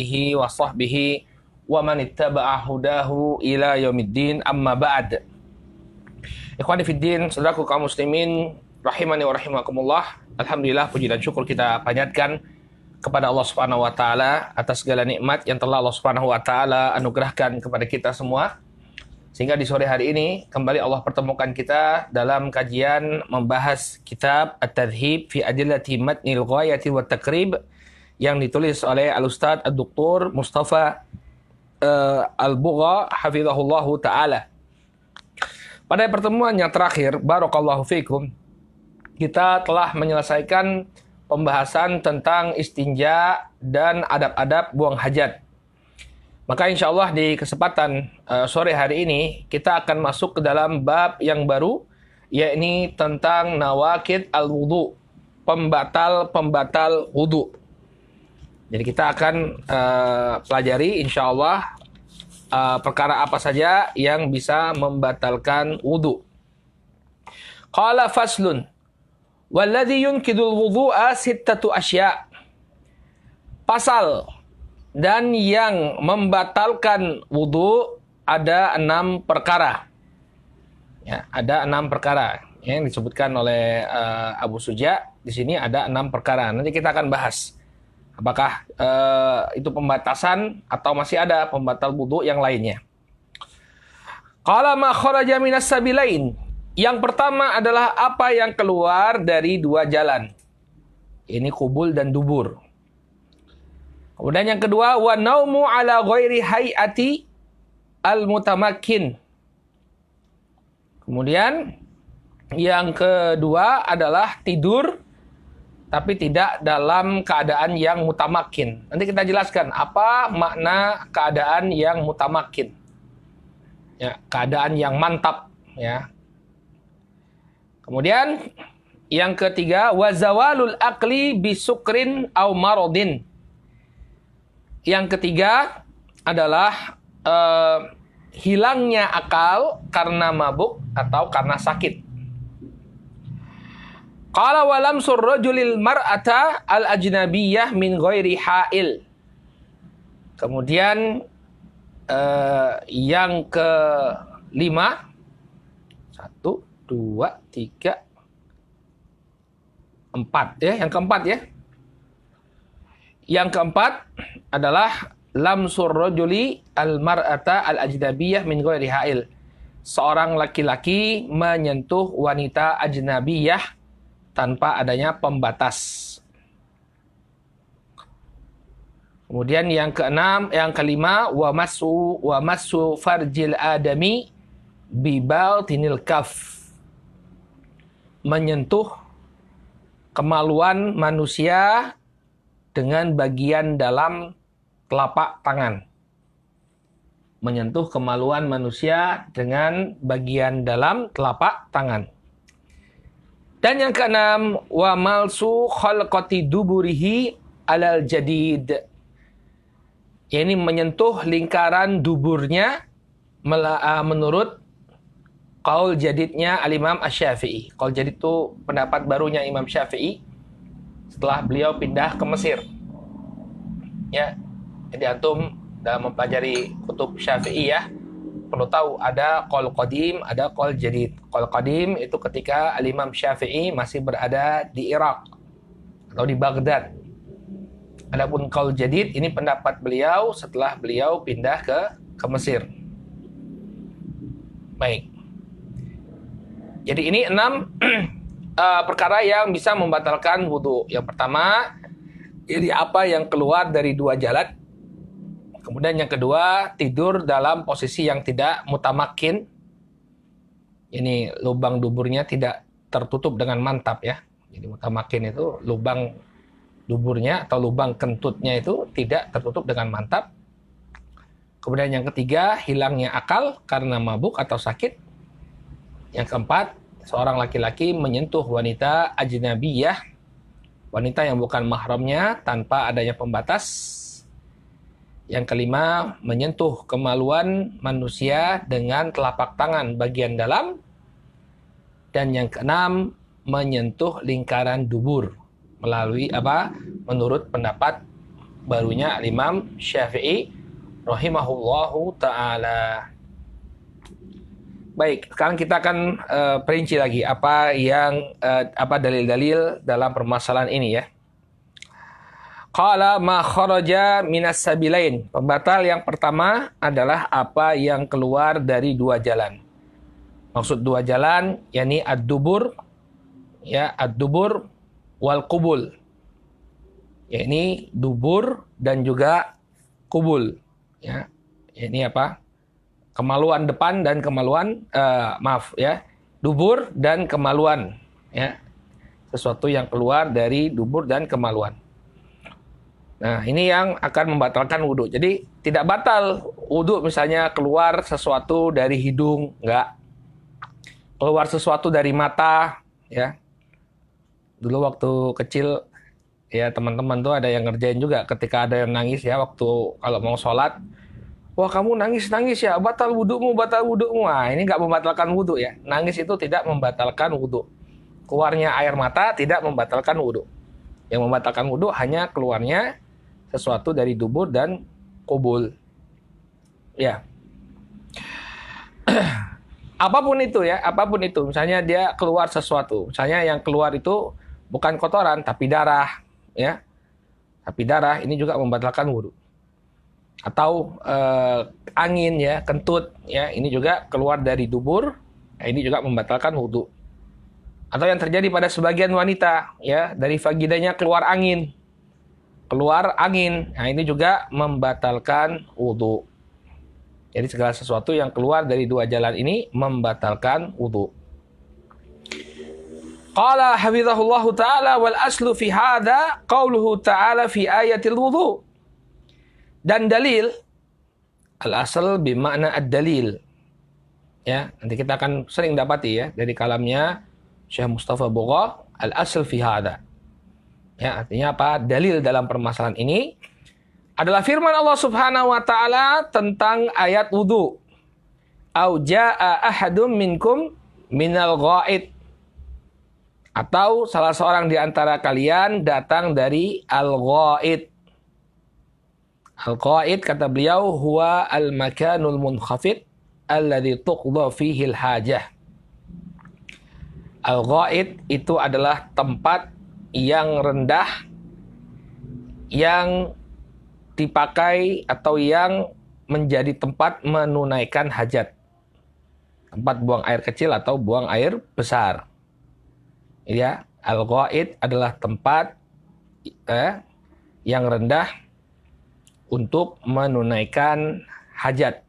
alihi wa sahbihi wa man ittaba'a hudahu ila yaumiddin, amma ba'd. Ikhwani fiddin, saudaraku kaum muslimin rahimani wa rahimakumullah. Alhamdulillah, puji dan syukur kita panjatkan kepada Allah Subhanahu wa taala atas segala nikmat yang telah Allah Subhanahu wa taala anugerahkan kepada kita semua. Sehingga di sore hari ini kembali Allah pertemukan kita dalam kajian membahas kitab At-Tadhhib fi Adillati Matnil Ghayati wa Taqrib yang ditulis oleh Al-Ustadz Ad-Doktor Mustafa Al-Bugha hafizahullahu ta'ala. Pada pertemuan yang terakhir, barakallahu fikum, kita telah menyelesaikan pembahasan tentang istinja dan adab-adab buang hajat. Maka insya Allah di kesempatan sore hari ini kita akan masuk ke dalam bab yang baru, yakni tentang nawakid al-wudu, pembatal-pembatal wudu. Jadi kita akan pelajari insya Allah perkara apa saja yang bisa membatalkan wudu. Qala faslun, walladhi yunkidul wudu'a sittatu asya'. Pasal, dan yang membatalkan wudu ada 6 perkara. Ya, ada 6 perkara yang disebutkan oleh Abu Suja. Di sini ada 6 perkara. Nanti kita akan bahas apakah itu pembatasan atau masih ada pembatal wudu yang lainnya. Qala ma kharaja minas sabilain. Yang pertama adalah apa yang keluar dari 2 jalan. Ini kubul dan dubur. Kemudian yang kedua, wa naumu ala ghairi hayati al-mutamakkin. Kemudian yang kedua adalah tidur tapi tidak dalam keadaan yang mutamakin. Nanti kita jelaskan apa makna keadaan yang mutamakin. Ya, keadaan yang mantap, ya. Kemudian yang ketiga, wazawalul aqli bisukrin au maradin. Yang ketiga adalah hilangnya akal karena mabuk atau karena sakit. Qala wa lamsur rajulil mar'ata al-ajnabiyyah min ghairi ha'il. Kemudian yang kelima, 1, 2, 3, 4 ya, yang keempat ya. Yang keempat adalah lamsur rajuli al-mar'ata al-ajnabiyyah min ghairi ha'il. Seorang laki-laki menyentuh wanita ajnabiyah tanpa adanya pembatas. Kemudian yang keenam, yang kelima, wa massu farjil adami bi batinil kaf. Menyentuh kemaluan manusia dengan bagian dalam telapak tangan. Menyentuh kemaluan manusia dengan bagian dalam telapak tangan. Dan yang keenam, wa malsu khalqati duburihi alal jadid. Ini menyentuh lingkaran duburnya menurut qaul jadidnya al-Imam Asy-Syafi'i. Qaul jadid itu pendapat barunya Imam Syafi'i setelah beliau pindah ke Mesir. Ya. Jadi antum dalam mempelajari kutub Syafi'i ya, perlu tahu ada qaul qadim, ada qaul jadid. Qaul qadim itu ketika al-Imam Syafi'i masih berada di Irak atau di Baghdad. Adapun qaul jadid ini pendapat beliau setelah beliau pindah ke Mesir. Baik. Jadi ini 6 perkara yang bisa membatalkan wudu. Yang pertama, jadi apa yang keluar dari 2 jalan. Kemudian yang kedua, tidur dalam posisi yang tidak mutamakin. Ini lubang duburnya tidak tertutup dengan mantap ya. Jadi mutamakin itu lubang duburnya atau lubang kentutnya itu tidak tertutup dengan mantap. Kemudian yang ketiga, hilangnya akal karena mabuk atau sakit. Yang keempat, seorang laki-laki menyentuh wanita ajnabiyah, wanita yang bukan mahramnya tanpa adanya pembatas. Yang kelima, menyentuh kemaluan manusia dengan telapak tangan bagian dalam. Dan yang keenam, menyentuh lingkaran dubur melalui apa? Menurut pendapat barunya Imam Syafi'i rahimahullahu taala. Baik, sekarang kita akan perinci lagi apa dalil-dalil dalam permasalahan ini ya. Qala ma kharaja minas sabilain. Pembatal yang pertama adalah apa yang keluar dari dua jalan. Maksud dua jalan yakni ad-dubur ya, ad-dubur wal qubul. Yakni dubur dan juga kubul ya. Ini apa? Kemaluan depan dan kemaluan dubur dan kemaluan ya. Sesuatu yang keluar dari dubur dan kemaluan. Nah, ini yang akan membatalkan wudhu. Jadi, tidak batal wudhu misalnya keluar sesuatu dari hidung, enggak. Keluar sesuatu dari mata, ya. Dulu waktu kecil, ya teman-teman tuh ada yang ngerjain juga ketika ada yang nangis ya, waktu kalau mau sholat. Wah, kamu nangis-nangis ya, batal wudhumu, batal wudhumu. Nah, ini enggak membatalkan wudhu ya. Nangis itu tidak membatalkan wudhu. Keluarnya air mata tidak membatalkan wudhu. Yang membatalkan wudhu hanya keluarnya sesuatu dari dubur dan kubul. Ya. Apapun itu ya, apapun itu. Misalnya dia keluar sesuatu. Misalnya yang keluar itu bukan kotoran, tapi darah. Ya. Tapi darah ini juga membatalkan wudhu. Atau angin ya, kentut. Ya, ini juga keluar dari dubur. Ya, ini juga membatalkan wudhu. Atau yang terjadi pada sebagian wanita. Ya, dari vaginanya keluar angin. Keluar angin. Nah, ini juga membatalkan wudhu. Jadi segala sesuatu yang keluar dari dua jalan ini membatalkan wudhu. Qala hafizahullahu ta'ala wal aslu fi hadha qauluhu ta'ala fi ayatil wudhu. Dan dalil, al-asl bimakna ad-dalil. Ya, nanti kita akan sering dapati ya dari kalamnya Syekh Mustafa Bugha, al-asl fi hadha. Ya, artinya apa? Dalil dalam permasalahan ini adalah firman Allah Subhanahu wa taala tentang ayat wudu. Au jaa ahadum minkum minal ghaid. Atau salah seorang di antara kalian datang dari al-ghaid. Al-ghaid kata beliau huwa al-makanul munkhafid alladhi tuqdha fihi al-hajah. Al-ghaid itu adalah tempat yang rendah yang dipakai atau yang menjadi tempat menunaikan hajat. Tempat buang air kecil atau buang air besar. Ya, al-ghaid adalah tempat yang rendah untuk menunaikan hajat.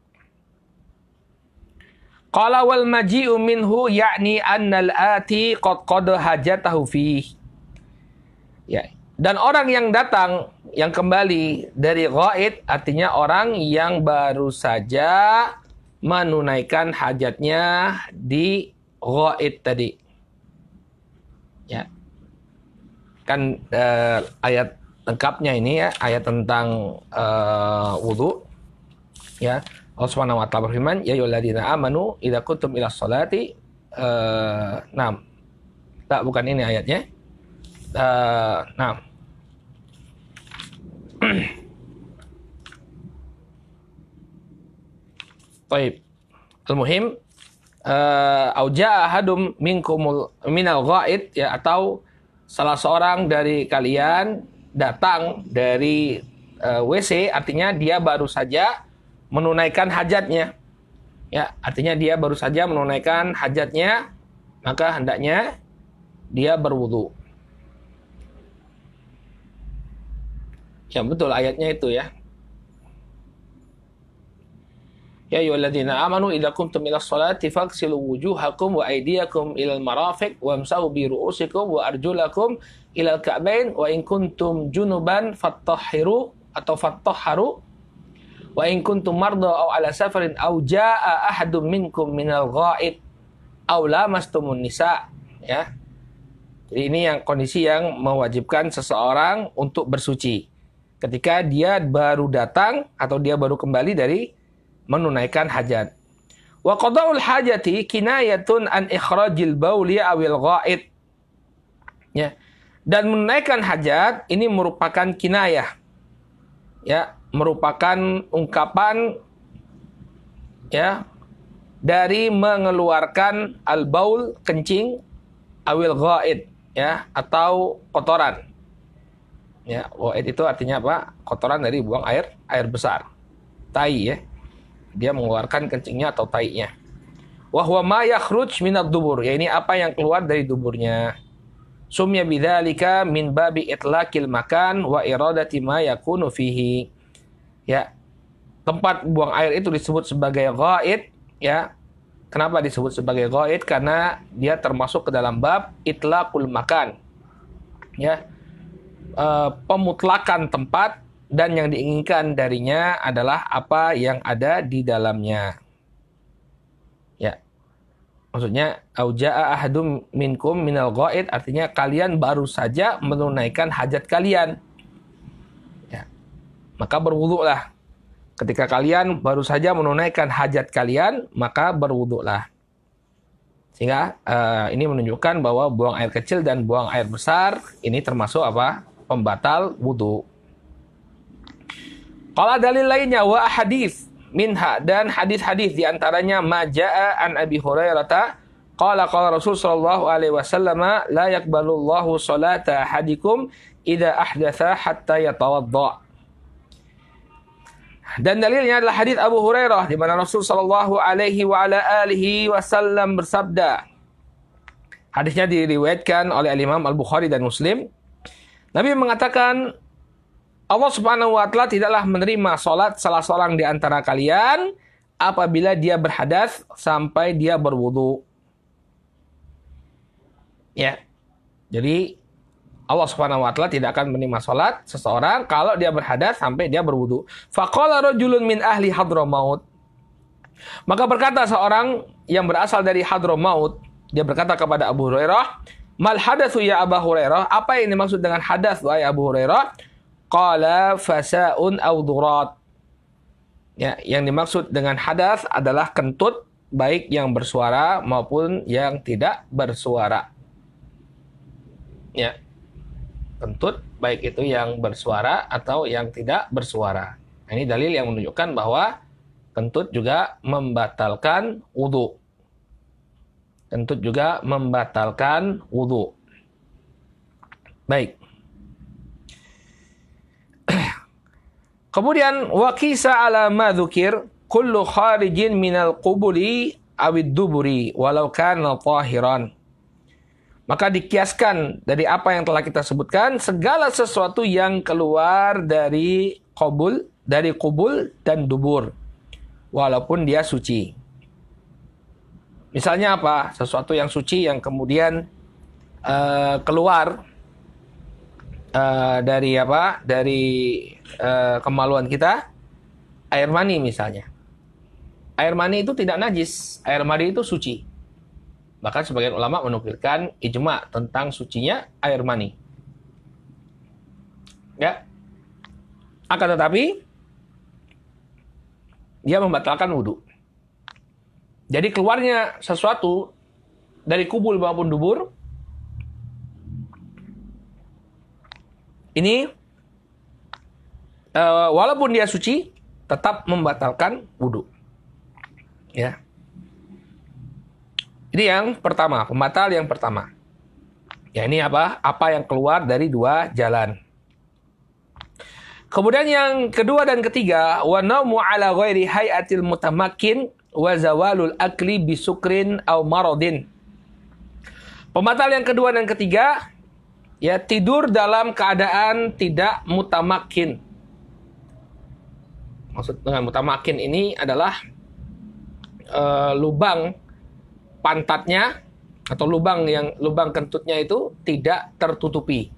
Qala wal maji'u minhu ya'ni annal ati qad qada hajatahu fihi. Ya. Dan orang yang datang, yang kembali dari ghaid, artinya orang yang baru saja menunaikan hajatnya di ghaid tadi. Ya. Kan ayat lengkapnya ini ya, ayat tentang wudu. Ya. Allah Subhanahu wa taala berfirman, ya ayyuhalladzina amanu idza kuntum ilas sholati tak, bukan ini ayatnya. Baik. Al-muhim auja ahadum minkumul minal ghaid ya, atau salah seorang dari kalian datang dari WC, artinya dia baru saja menunaikan hajatnya. Ya, artinya dia baru saja menunaikan hajatnya, maka hendaknya dia berwudu. Ya betul ayatnya itu ya. Ya ayyuhalladzina amanu idza qumtum ilas sholati faghsilu wujuhakum wa aydiyakum ilal marafiq wamsahu bi ru'usikum wa arjulakum ilal ka'bain wa in kuntum junuban fattahhiru atau fattahharu wa in kuntum marda aw ala safarin aw jaa ahadum minkum minal ghaid aw lamastumun nisa ya. Jadi ini yang kondisi yang mewajibkan seseorang untuk bersuci ketika dia baru datang atau dia baru kembali dari menunaikan hajat. Wa qada'ul hajati kinayatun an ikhrajil bauli awil ghaid. Ya. Dan menunaikan hajat ini merupakan kinayah. ya merupakan ungkapan ya dari mengeluarkan al-baul, kencing, awil ghaid, ya, atau kotoran. Ya, ghaid itu artinya apa? Kotoran dari buang air besar. Tai, ya. Dia mengeluarkan kencingnya atau tainya. Wa huwa ma yakhruj minad dubur. Ya, ini apa yang keluar dari duburnya. Sumya bidzalika min babi itlaqil makan wa iradati ma yakunu fihi. Ya. Tempat buang air itu disebut sebagai ghaid, ya. Kenapa disebut sebagai ghaid? Karena dia termasuk ke dalam bab itlaqul makan. Ya. Pemutlakan tempat, dan yang diinginkan darinya adalah apa yang ada di dalamnya. Ya. Maksudnya auja'a ahadum minkum minal ghaid, artinya kalian baru saja menunaikan hajat kalian. Ya. Maka berwuduklah. Ketika kalian baru saja menunaikan hajat kalian, maka berwuduklah. Sehingga ini menunjukkan bahwa buang air kecil dan buang air besar ini termasuk apa? Pembatal wudu. Kalau dalil lainnya wa hadis minha, dan hadis-hadis di antaranya majaa an Abi Hurairah qala Rasul sallallahu alaihi wasallam la yaqbalullahu salata ahadikum idza ahdatsa hatta yatawadda. Dan dalilnya adalah hadis Abu Hurairah di mana Rasul sallallahu alaihi wa ala alihi wasallam bersabda. Hadisnya diriwayatkan oleh Imam Al-Bukhari dan Muslim. Nabi mengatakan, Allah Subhanahu wa taala tidaklah menerima salat salah seorang di antara kalian apabila dia berhadas sampai dia berwudu. Ya. Jadi Allah Subhanahu wa taala tidak akan menerima salat seseorang kalau dia berhadas sampai dia berwudu. Faqala rajulun min ahli Hadramaut. Maka berkata seorang yang berasal dari Hadramaut, dia berkata kepada Abu Hurairah, "Mal hadatsu ya Abu Hurairah?" Apa yang dimaksud dengan hadas wahai Abu Hurairah? Qala fasa'un aw durat. Ya, yang dimaksud dengan hadas adalah kentut, baik yang bersuara maupun yang tidak bersuara. Ya. Kentut, baik itu yang bersuara atau yang tidak bersuara. Nah, ini dalil yang menunjukkan bahwa kentut juga membatalkan wudu. Kentut juga membatalkan wudu. Baik. Kemudian waqisa ala ma dzukir kullu kharijin minal qubuli awid duburi walau kana tahiran. Maka dikiaskan dari apa yang telah kita sebutkan, segala sesuatu yang keluar dari kubul dan dubur, walaupun dia suci. Misalnya apa? Sesuatu yang suci yang kemudian keluar dari apa? Dari kemaluan kita, air mani misalnya. Air mani itu tidak najis, air mani itu suci. Bahkan sebagian ulama menukilkan ijma tentang sucinya air mani. Ya. Akan tetapi dia membatalkan wudu. Jadi keluarnya sesuatu dari kubul maupun dubur ini walaupun dia suci tetap membatalkan wudu. Ya. Ini yang pertama, pembatal yang pertama. Ya, ini apa? Apa yang keluar dari dua jalan. Kemudian yang kedua dan ketiga, wa naumu ala ghairi hayatil mutamakkin wa zawalul akli bisukrin aw maradin. Pembatal yang kedua dan ketiga, ya tidur dalam keadaan tidak mutamakkin. Maksud dengan mutamakkin ini adalah lubang pantatnya atau lubang kentutnya itu tidak tertutupi.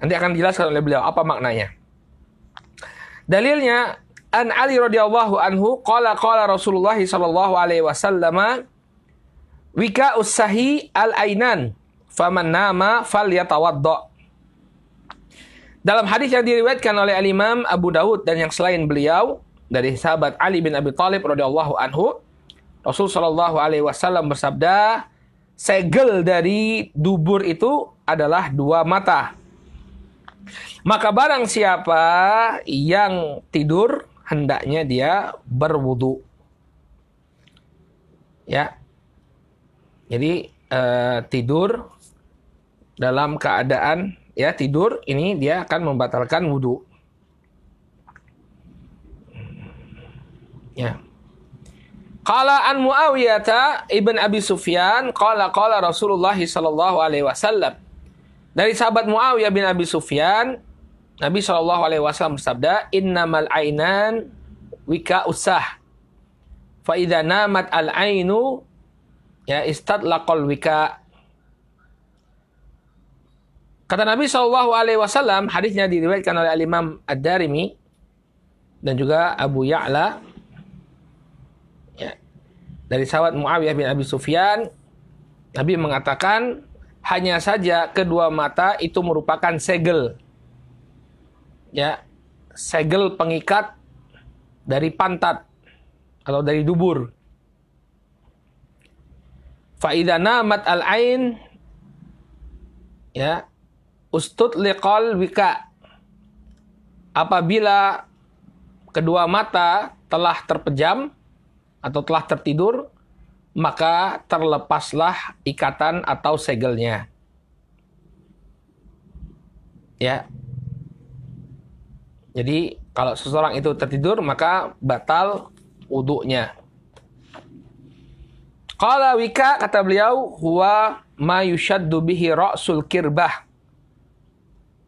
Nanti akan dijelaskan oleh beliau apa maknanya. Dalilnya an Ali radhiyallahu anhu qala Rasulullah sallallahu alaihi wasallam wika'us sahi al-ainan faman nama falyatawadda. Dalam hadis yang diriwayatkan oleh Al-Imam Abu Dawud dan yang selain beliau dari sahabat Ali bin Abi Thalib radhiyallahu anhu, Rasul sallallahu alaihi wasallam bersabda, segel dari dubur itu adalah dua mata. Maka barang siapa yang tidur, hendaknya dia berwudu. Ya. Jadi tidur dalam keadaan ya tidur ini dia akan membatalkan wudu. Ya. Qala an Muawiyah ibn Abi Sufyan qala Rasulullah sallallahu alaihi wasallam. Dari sahabat Muawiyah bin Abi Sufyan, Nabi sallallahu alaihi wasallam bersabda, "Innamal ainan wika usah. Fa idza namat al ainu ya istadlaqal wika." Kata Nabi sallallahu alaihi wasallam, hadisnya diriwayatkan oleh Al-Imam Ad-Darimi dan juga Abu Ya'la. Ya. Dari sahabat Muawiyah bin Abi Sufyan, Nabi mengatakan, hanya saja kedua mata itu merupakan segel. Ya, segel pengikat dari pantat atau dari dubur. Fa idza namat al-ain ya ustutliqal wika. Apabila kedua mata telah terpejam atau telah tertidur, maka terlepaslah ikatan atau segelnya. Ya. Jadi kalau seseorang itu tertidur maka batal wudunya. Qala wika, kata beliau, huwa ma yushaddu bihi ra'sul kirbah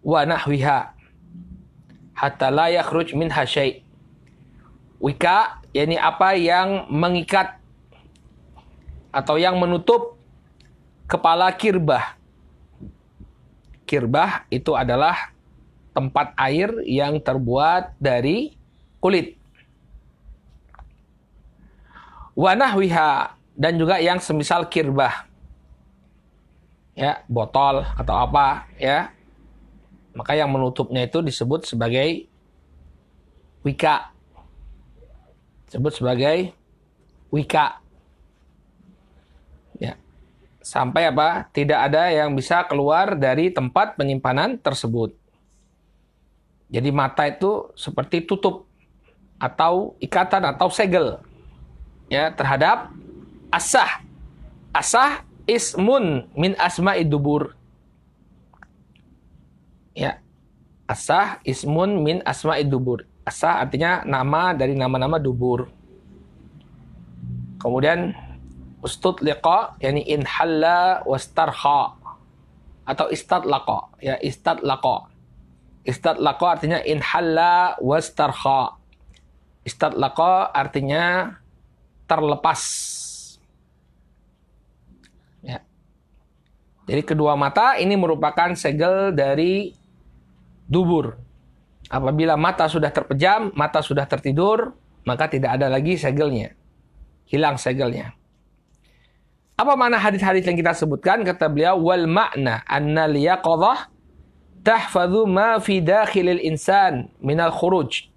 wa nahwiha hatta la yakhruj minha syai'. Wika yakni apa yang mengikat atau yang menutup kepala kirbah. Kirbah itu adalah tempat air yang terbuat dari kulit. Wa nahwiha, dan juga yang semisal kirbah. Ya, botol atau apa, ya. Maka yang menutupnya itu disebut sebagai wika. Disebut sebagai wika. Ya. Sampai apa? Tidak ada yang bisa keluar dari tempat penyimpanan tersebut. Jadi mata itu seperti tutup atau ikatan atau segel ya terhadap asah. Asah ismun min asma'id dubur. Ya. Asah ismun min asma'id dubur. Asah artinya nama dari nama-nama dubur. Kemudian ustutliqa yani inhalla wastarkha atau istadlaqa, ya istadlaqa. Istadlaqa artinya inhalla wastarkha. Istadlaqa artinya terlepas. Ya. Jadi kedua mata ini merupakan segel dari dubur. Apabila mata sudah terpejam, mata sudah tertidur, maka tidak ada lagi segelnya. Hilang segelnya. Apa makna hadis-hadis yang kita sebutkan? Kata beliau, wal makna anna liyaqadhah tahfadhu ma fi dakhilil insan minal khuruj.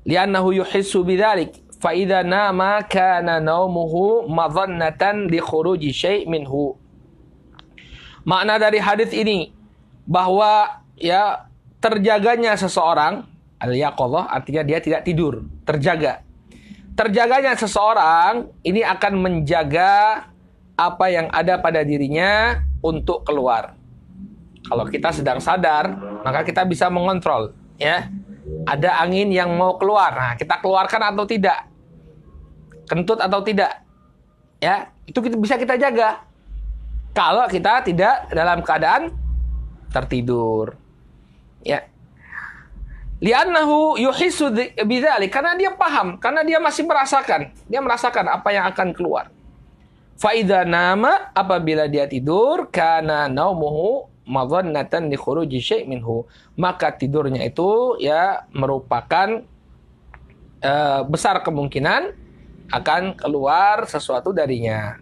Liannahu yuhissu bidzalik. Fa idza nama kana naumuhu madhannatan li khuruji syai' minhu. Makna dari hadis ini bahwa ya terjaganya seseorang, al-yaqadhah artinya dia tidak tidur, terjaga. Terjaganya seseorang ini akan menjaga apa yang ada pada dirinya untuk keluar. Kalau kita sedang sadar, maka kita bisa mengontrol, ya. Ada angin yang mau keluar, nah kita keluarkan atau tidak, kentut atau tidak, ya itu bisa kita jaga. Kalau kita tidak dalam keadaan tertidur, ya. Li'annahu yuhissu bidzalik, karena dia paham, karena dia masih merasakan apa yang akan keluar. Fa idza nama, apabila dia tidur, kana naumuhu madhannatan li khuruji syai' minhu, maka tidurnya itu ya merupakan besar kemungkinan akan keluar sesuatu darinya.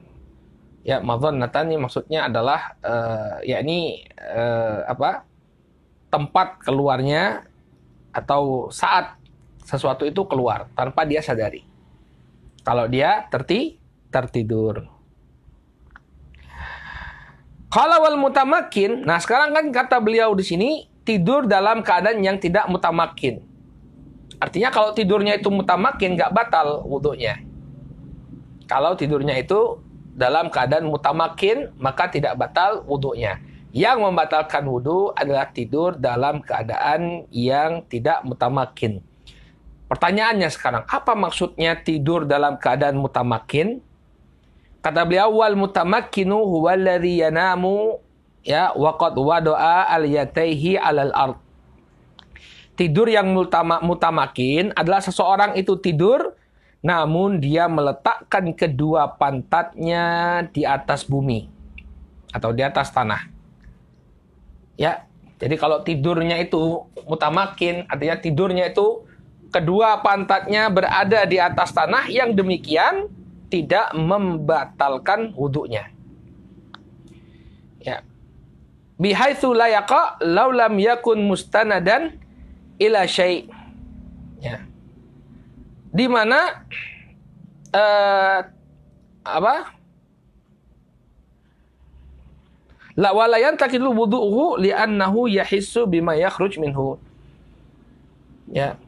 Ya, madhannatan ini maksudnya adalah yakni tempat keluarnya atau saat sesuatu itu keluar tanpa dia sadari. Kalau dia tertidur. Qala wal mutamakkin. Nah, sekarang kan kata beliau di sini tidur dalam keadaan yang tidak mutamakin. Artinya kalau tidurnya itu mutamakin, nggak batal wudhunya. Kalau tidurnya itu dalam keadaan mutamakin, maka tidak batal wudhunya. Yang membatalkan wudhu adalah tidur dalam keadaan yang tidak mutamakin. Pertanyaannya sekarang, apa maksudnya tidur dalam keadaan mutamakin? Kata beliau, wal mutamakkinu huwa alladhi yanamu ya waqad wada'a al-yatayhi 'alal ard. Tidur yang mutamakin adalah seseorang itu tidur namun dia meletakkan kedua pantatnya di atas bumi atau di atas tanah. Ya, jadi kalau tidurnya itu mutamakin, artinya tidurnya itu kedua pantatnya berada di atas tanah, yang demikian tidak membatalkan wudhunya. Ya. Bihaitsu la yaqa law lam yakun mustanadan ila syai'. Ya. Di mana la walayan takidu wudhu'uhu li'annahu yahissu bima yakhruj minhu. Ya.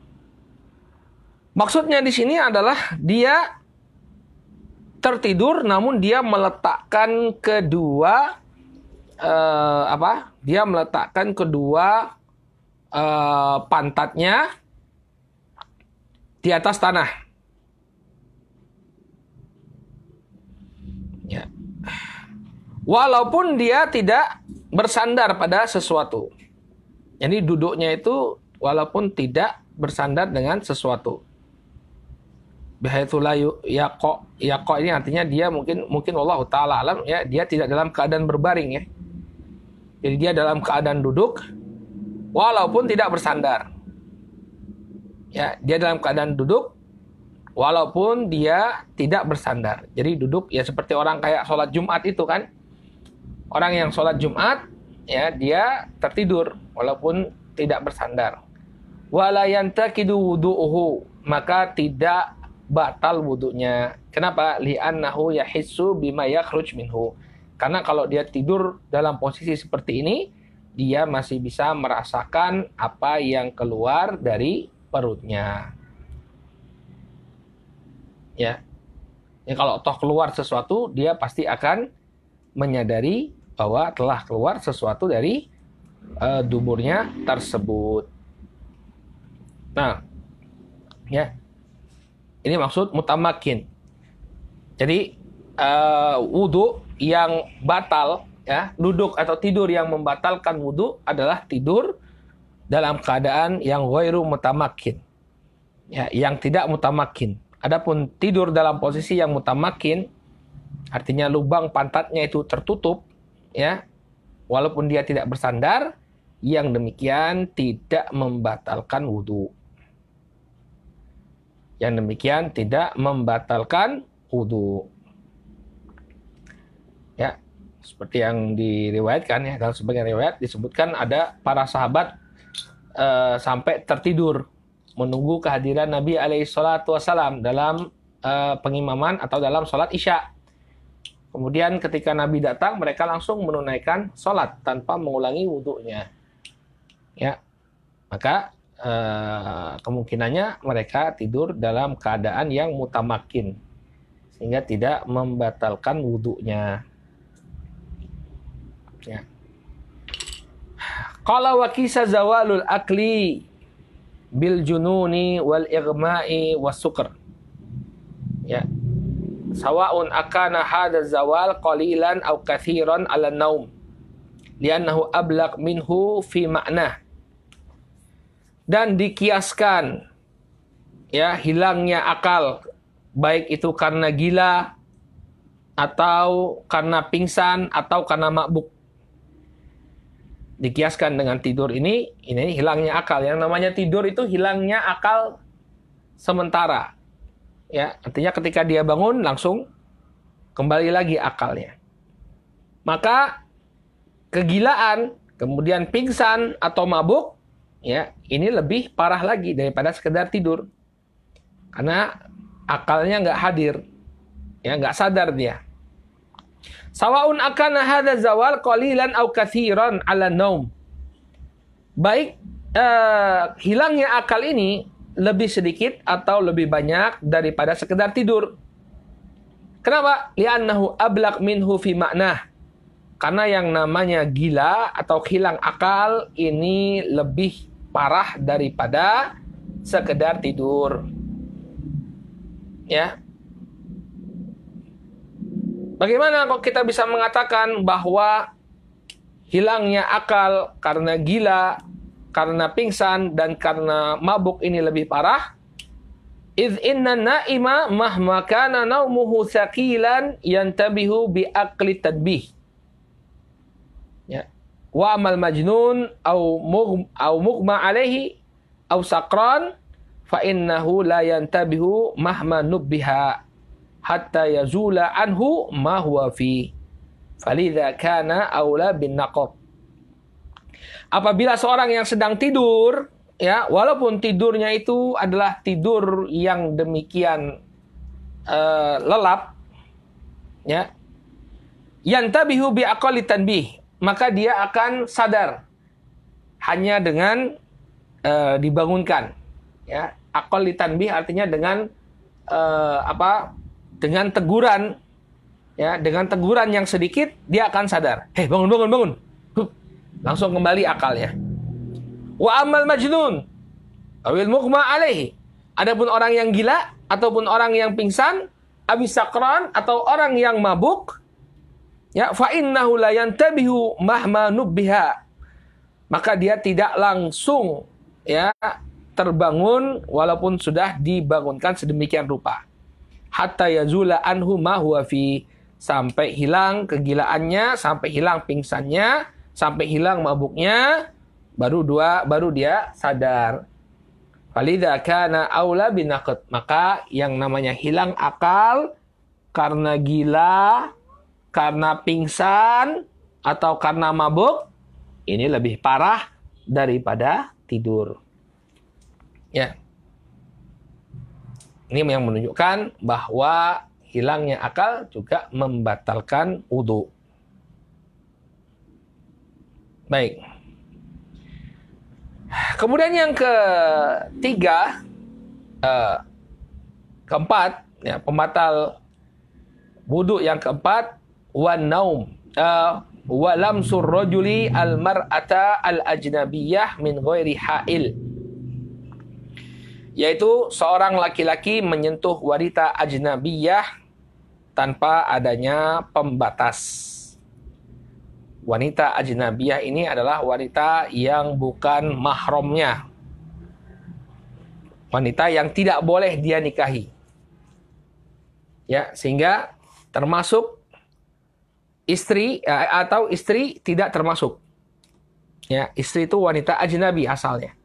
Maksudnya di sini adalah dia tertidur namun dia meletakkan kedua dia meletakkan kedua pantatnya di atas tanah. Ya. Walaupun dia tidak bersandar pada sesuatu. Jadi duduknya itu walaupun tidak bersandar dengan sesuatu. Bihaitsu la yaqa ini artinya dia mungkin Allah taala alam ya, dia tidak dalam keadaan berbaring ya. Jadi dia dalam keadaan duduk walaupun tidak bersandar. Ya, dia dalam keadaan duduk walaupun dia tidak bersandar. Jadi duduk ya seperti orang kayak sholat Jumat itu kan. Orang yang sholat Jumat ya dia tertidur walaupun tidak bersandar. Wala yantakidu wudu'uhu, maka tidak batal wudhunya. Kenapa? Li'annahu yahissu bima yakhruj minhu. Karena kalau dia tidur dalam posisi seperti ini, dia masih bisa merasakan apa yang keluar dari perutnya. Ya. Ya, kalau toh keluar sesuatu, dia pasti akan menyadari bahwa telah keluar sesuatu dari duburnya tersebut. Nah, ya. Ini maksud mutamakin. Jadi wudhu yang batal, ya, duduk atau tidur yang membatalkan wudhu adalah tidur dalam keadaan yang ghairu mutamakin, ya, yang tidak mutamakin. Adapun tidur dalam posisi yang mutamakin, artinya lubang pantatnya itu tertutup, ya, walaupun dia tidak bersandar, yang demikian tidak membatalkan wudhu. Yang demikian tidak membatalkan wudhu. Ya, seperti yang diriwayatkan ya, dalam sebagian riwayat disebutkan ada para sahabat sampai tertidur menunggu kehadiran Nabi alaihissalam dalam pengimaman atau dalam sholat isya. Kemudian ketika Nabi datang, mereka langsung menunaikan sholat tanpa mengulangi wudhunya. Ya, maka kemungkinannya mereka tidur dalam keadaan yang mutamakin sehingga tidak membatalkan wudhunya. Ya. Qala wa kisa zawalul akli bil jununi wal ighma'i was sukr. Ya. Sawa'un akana hadha zawal qalilan aw kathiran ala naum li'annahu ablaq minhu fi ma'nah. Dan dikiaskan ya hilangnya akal, baik itu karena gila atau karena pingsan atau karena mabuk. Dikiaskan dengan tidur ini hilangnya akal. Yang namanya tidur itu hilangnya akal sementara. Ya, artinya ketika dia bangun langsung kembali lagi akalnya. Maka kegilaan, kemudian pingsan atau mabuk, ya, ini lebih parah lagi daripada sekedar tidur. Karena akalnya nggak hadir. Ya, nggak sadar dia. Sawa'un akana hadza zawal qalilan aw katsiran 'ala naum. baik hilangnya akal ini lebih sedikit atau lebih banyak daripada sekedar tidur. Kenapa? Li'annahu ablaq minhu fi maknah. Karena yang namanya gila atau hilang akal ini lebih parah daripada sekedar tidur. Ya. Bagaimana kok kita bisa mengatakan bahwa hilangnya akal karena gila, karena pingsan, dan karena mabuk ini lebih parah? Idh inna naima mahma kana naumuhu thaqilan yantabihu bi aqli tadbih. Ya. Wa amal majnun au mughma alaihi au saqran fa innahu la yantabihu mahma nubbiha hatta yazula anhu ma huwa fi. Falidha kana aula bin naqab. Apabila seorang yang sedang tidur, ya, walaupun tidurnya itu adalah tidur yang demikian lelap, ya, yantabihu bi aqalli tanbih, maka dia akan sadar hanya dengan dibangunkan, ya. Aqalli tanbih artinya dengan dengan teguran, ya, dengan teguran yang sedikit dia akan sadar. Hei, bangun, bangun, bangun. Langsung kembali akalnya. Wa amal majnun awil mughma alaihi. Adapun orang yang gila ataupun orang yang pingsan, abis sakran atau orang yang mabuk, ya, fa innahu la yantabihu mahma nubbiha. Maka dia tidak langsung, ya, terbangun walaupun sudah dibangunkan sedemikian rupa. Hatta yazula anhu ma huwa fi. Sampai hilang kegilaannya, sampai hilang pingsannya, sampai hilang mabuknya, baru dia sadar. Falidha kana aula binaqd. Maka yang namanya hilang akal karena gila, karena pingsan, atau karena mabuk, ini lebih parah daripada tidur. Ya. Ini yang menunjukkan bahwa hilangnya akal juga membatalkan wudu. Baik. Kemudian yang ketiga, keempat, ya, pembatal wudu yang keempat, wan naum, wa lamsur rajuli al mar'ata al ajnabiyah min ghairi ha'il. Yaitu seorang laki-laki menyentuh wanita ajnabiyah tanpa adanya pembatas. Wanita ajnabiyah ini adalah wanita yang bukan mahramnya. Wanita yang tidak boleh dia nikahi. Ya, sehingga termasuk istri atau istri tidak termasuk. Ya, istri itu wanita ajnabi asalnya.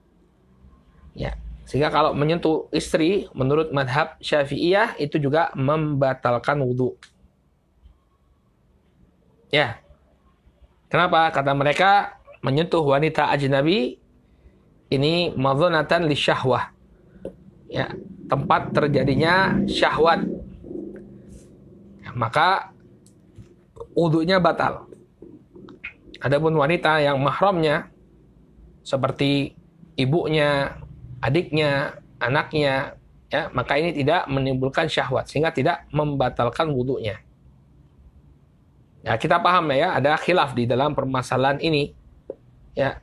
Ya, sehingga kalau menyentuh istri menurut madhab Syafi'iyah itu juga membatalkan wudu. Ya. Kenapa? Kata mereka menyentuh wanita ajnabi ini madzunatan lisyahwah. Ya, tempat terjadinya syahwat. Ya, maka wudunya batal. Adapun wanita yang mahramnya seperti ibunya, adiknya, anaknya, ya, maka ini tidak menimbulkan syahwat sehingga tidak membatalkan wudunya. Ya, kita paham ya, ada khilaf di dalam permasalahan ini. Ya,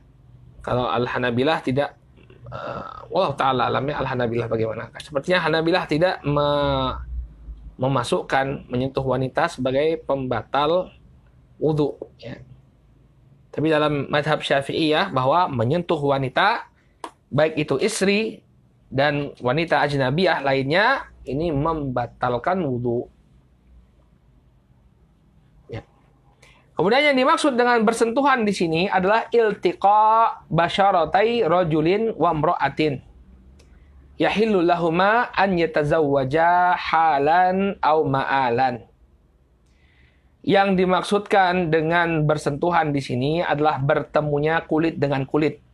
kalau Al-Hanabilah tidak, wallahu ta'ala alamnya Al-Hanabilah bagaimana? Sepertinya Hanabilah tidak memasukkan menyentuh wanita sebagai pembatal wudu. Ya. Tapi dalam madhab Syafi'iyah bahwa menyentuh wanita, baik itu istri dan wanita ajnabiyah lainnya, ini membatalkan wudu. Kemudian yang dimaksud dengan bersentuhan di sini adalah iltiqa basyaratai rajulin wa imra'atin. Yahillu lahuma an yatazawwaja halan aw ma'alan. Yang dimaksudkan dengan bersentuhan di sini adalah bertemunya kulit dengan kulit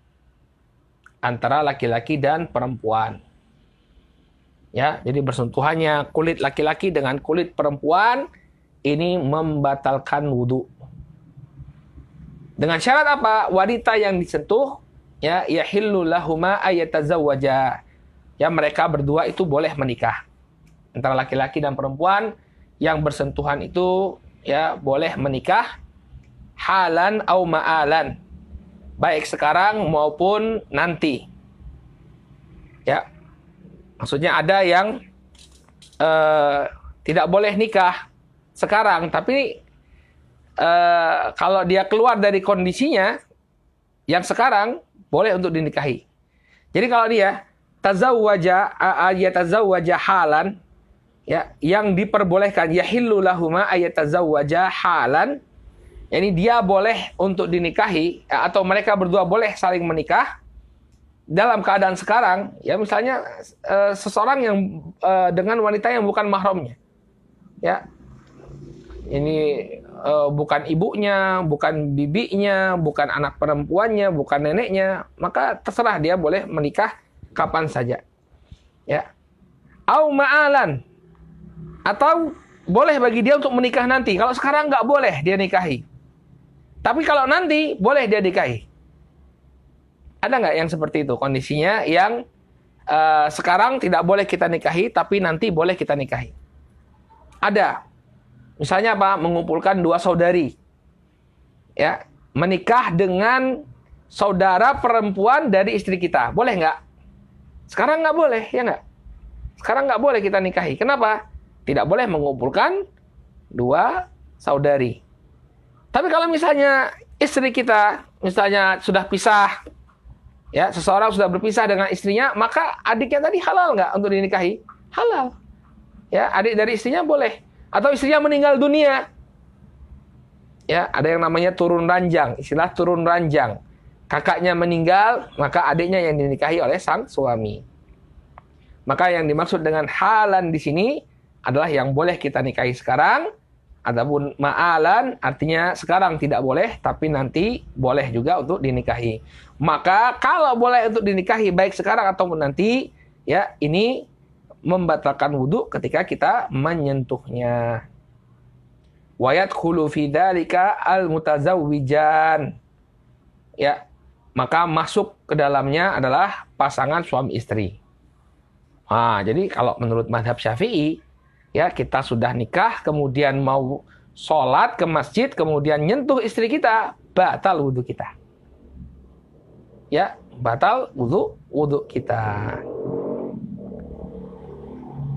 antara laki-laki dan perempuan. Ya, jadi bersentuhannya kulit laki-laki dengan kulit perempuan ini membatalkan wudu. Dengan syarat apa? Wanita yang disentuh ya yahillu lahuma ayatazawwaja. Ya, mereka berdua itu boleh menikah. Antara laki-laki dan perempuan yang bersentuhan itu ya boleh menikah halan au ma'alan. Baik sekarang maupun nanti. Ya. Maksudnya ada yang tidak boleh nikah sekarang, tapi kalau dia keluar dari kondisinya yang sekarang boleh untuk dinikahi. Jadi kalau dia tazawwaja halan, ya, yang diperbolehkan yahillu lahuma ayatazawwaja halan, ini dia boleh untuk dinikahi atau mereka berdua boleh saling menikah dalam keadaan sekarang, ya, misalnya seseorang yang dengan wanita yang bukan mahramnya, ya, ini bukan ibunya, bukan bibinya, bukan anak perempuannya, bukan neneknya, maka terserah dia boleh menikah kapan saja, ya. Au ma'alan, atau boleh bagi dia untuk menikah nanti. Kalau sekarang nggak boleh dia nikahi, tapi kalau nanti boleh dia nikahi. Ada nggak yang seperti itu kondisinya, yang sekarang tidak boleh kita nikahi, tapi nanti boleh kita nikahi? Ada. Misalnya apa? Mengumpulkan dua saudari, ya, menikah dengan saudara perempuan dari istri kita, boleh nggak? Sekarang nggak boleh, ya nggak? Sekarang nggak boleh kita nikahi. Kenapa? Tidak boleh mengumpulkan dua saudari. Tapi kalau misalnya istri kita misalnya sudah pisah, ya, seseorang sudah berpisah dengan istrinya, maka adiknya tadi halal nggak untuk dinikahi? Halal. Ya, adik dari istrinya boleh. Atau istrinya meninggal dunia. Ya, ada yang namanya turun ranjang, istilah turun ranjang. Kakaknya meninggal, maka adiknya yang dinikahi oleh sang suami. Maka yang dimaksud dengan halan di sini adalah yang boleh kita nikahi sekarang. Adapun ma'alan artinya sekarang tidak boleh, tapi nanti boleh juga untuk dinikahi. Maka kalau boleh untuk dinikahi baik sekarang ataupun nanti, ya, ini membatalkan wudu ketika kita menyentuhnya. Wa yadkhulu fi dzalika al-mutazawwijan. Ya, maka masuk ke dalamnya adalah pasangan suami istri. Nah, jadi kalau menurut mazhab Syafi'i, ya, kita sudah nikah, kemudian mau sholat ke masjid, kemudian nyentuh istri kita, batal wudhu kita. Ya, batal wudhu kita.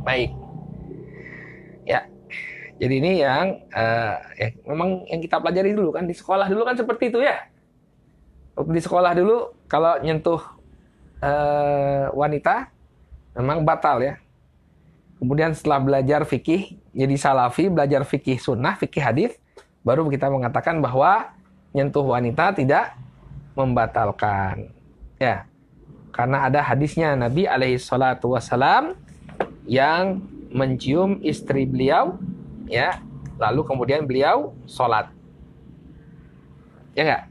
Baik. Ya, jadi ini yang memang yang kita pelajari dulu kan, di sekolah dulu kan seperti itu ya. Di sekolah dulu kalau nyentuh wanita memang batal ya. Kemudian setelah belajar fikih, jadi salafi, belajar fikih sunnah, fikih hadis, baru kita mengatakan bahwa nyentuh wanita tidak membatalkan. Ya, karena ada hadisnya Nabi alaihi salatu wassalam yang mencium istri beliau, ya, lalu kemudian beliau sholat. Ya nggak?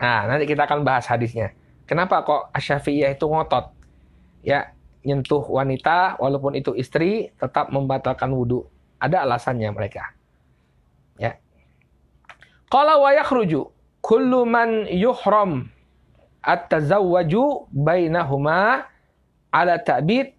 Nah, nanti kita akan bahas hadisnya. Kenapa kok Asy-Syafi'iyah itu ngotot? Ya, nyentuh wanita walaupun itu istri tetap membatalkan wudu. Ada alasannya mereka. Ya. Qala wa yakhruju kullu man yuhram at-tazawwaju bainahuma ala ta'bid.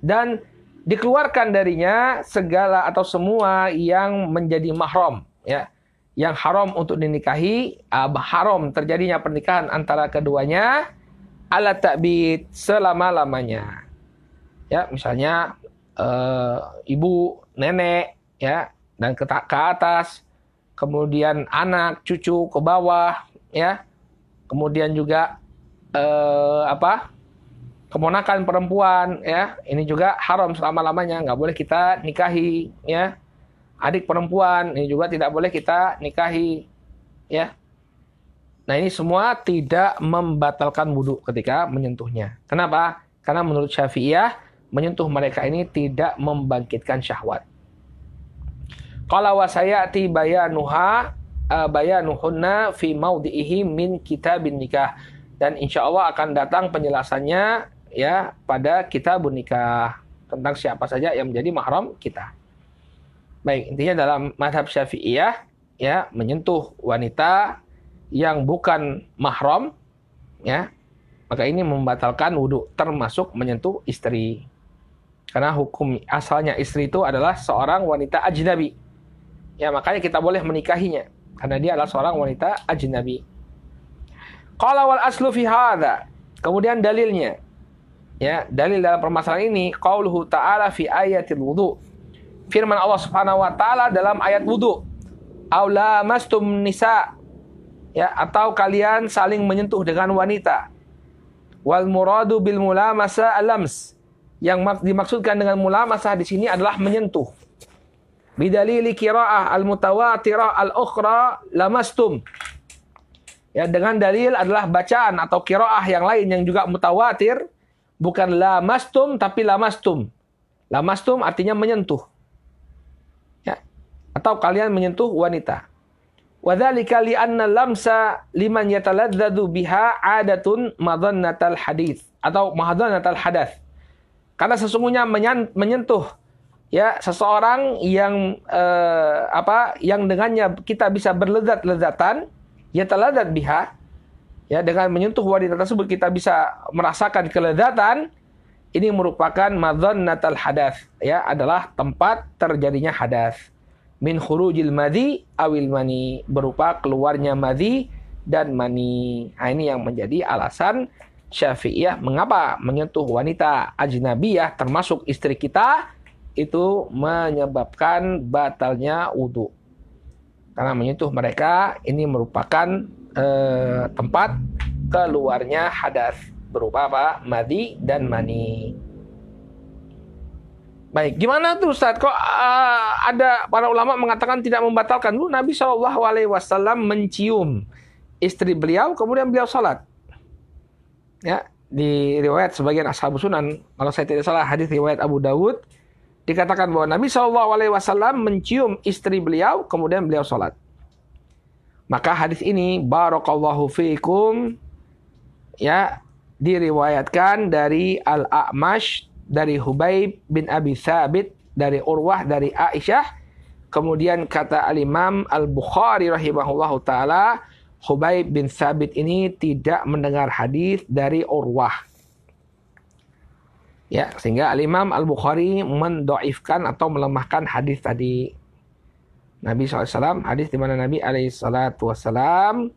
Dan dikeluarkan darinya segala atau semua yang menjadi mahram, ya, yang haram untuk dinikahi, haram terjadinya pernikahan antara keduanya ala ta'bid, selama-lamanya. Ya, misalnya ibu, nenek, ya, dan ke atas, kemudian anak, cucu ke bawah, ya. Kemudian juga keponakan perempuan, ya, ini juga haram selama-lamanya, nggak boleh kita nikahi, ya. Adik perempuan ini juga tidak boleh kita nikahi, ya. Nah, ini semua tidak membatalkan wudu ketika menyentuhnya. Kenapa? Karena menurut Syafi'iyah, menyentuh mereka ini tidak membangkitkan syahwat. Qala wa sayati bayanuhunna fi maudhihi min kitabin nikah. Dan insya Allah akan datang penjelasannya, ya, pada kitabun nikah, tentang siapa saja yang menjadi mahram kita. Baik, intinya dalam mazhab Syafi'iyah, ya, menyentuh wanita yang bukan mahram, ya, maka ini membatalkan wudhu, termasuk menyentuh istri. Karena hukum asalnya istri itu adalah seorang wanita ajnabi. Ya, makanya kita boleh menikahinya karena dia adalah seorang wanita ajnabi. Qala wal aslu fi hadza. Kemudian dalilnya. Ya, dalil dalam permasalahan ini qauluhu ta'ala fi ayatil wudu. Firman Allah Subhanahu wa taala dalam ayat wudu. Aula mastum nisa. Ya, atau kalian saling menyentuh dengan wanita. Wal muradu bil mulamasa alams. Yang dimaksudkan dengan mulamasah di sini adalah menyentuh. Bidalili qiraah al-mutawatirah al-ukhra lamastum. Ya, dengan dalil adalah bacaan atau qiraah yang lain yang juga mutawatir, bukan lamastum tapi lamastum. Lamastum artinya menyentuh. Ya, atau kalian menyentuh wanita. Wa dzalika li anna lamsa liman yataladzadu biha adatun madhannatal hadits atau madhannatal hadath. Karena sesungguhnya menyentuh ya seseorang yang yang dengannya kita bisa berlezat-lezatan, yataladzat biha, ya dengan menyentuh wanita tersebut kita bisa merasakan kelezatan, ini merupakan madhannatal hadath, ya adalah tempat terjadinya hadas. Min khurujil madhi awil mani, berupa keluarnya madhi dan mani. Nah, ini yang menjadi alasan Syafi'iyah mengapa menyentuh wanita ajnabiyah termasuk istri kita itu menyebabkan batalnya wudu. Karena menyentuh mereka ini merupakan tempat keluarnya hadas berupa apa? Madhi dan mani. Baik, gimana tuh Ustaz? Kok ada para ulama mengatakan tidak membatalkan? Dulu Nabi SAW mencium istri beliau, kemudian beliau salat. Ya, di riwayat sebagian ashabus sunan, kalau saya tidak salah hadis riwayat Abu Dawud, dikatakan bahwa Nabi SAW mencium istri beliau, kemudian beliau salat. Maka hadis ini barakallahu fiikum, ya, diriwayatkan dari Al-A'mash, dari Hubayb bin Abi Thabit, dari Urwah, dari Aisyah. Kemudian kata Al-Imam Al-Bukhari rahimahullahu ta'ala, Hubayb bin Thabit ini tidak mendengar hadis dari Urwah. Ya, sehingga Al-Imam Al-Bukhari mendoifkan atau melemahkan hadis tadi. Nabi SAW, hadis di mana Nabi SAW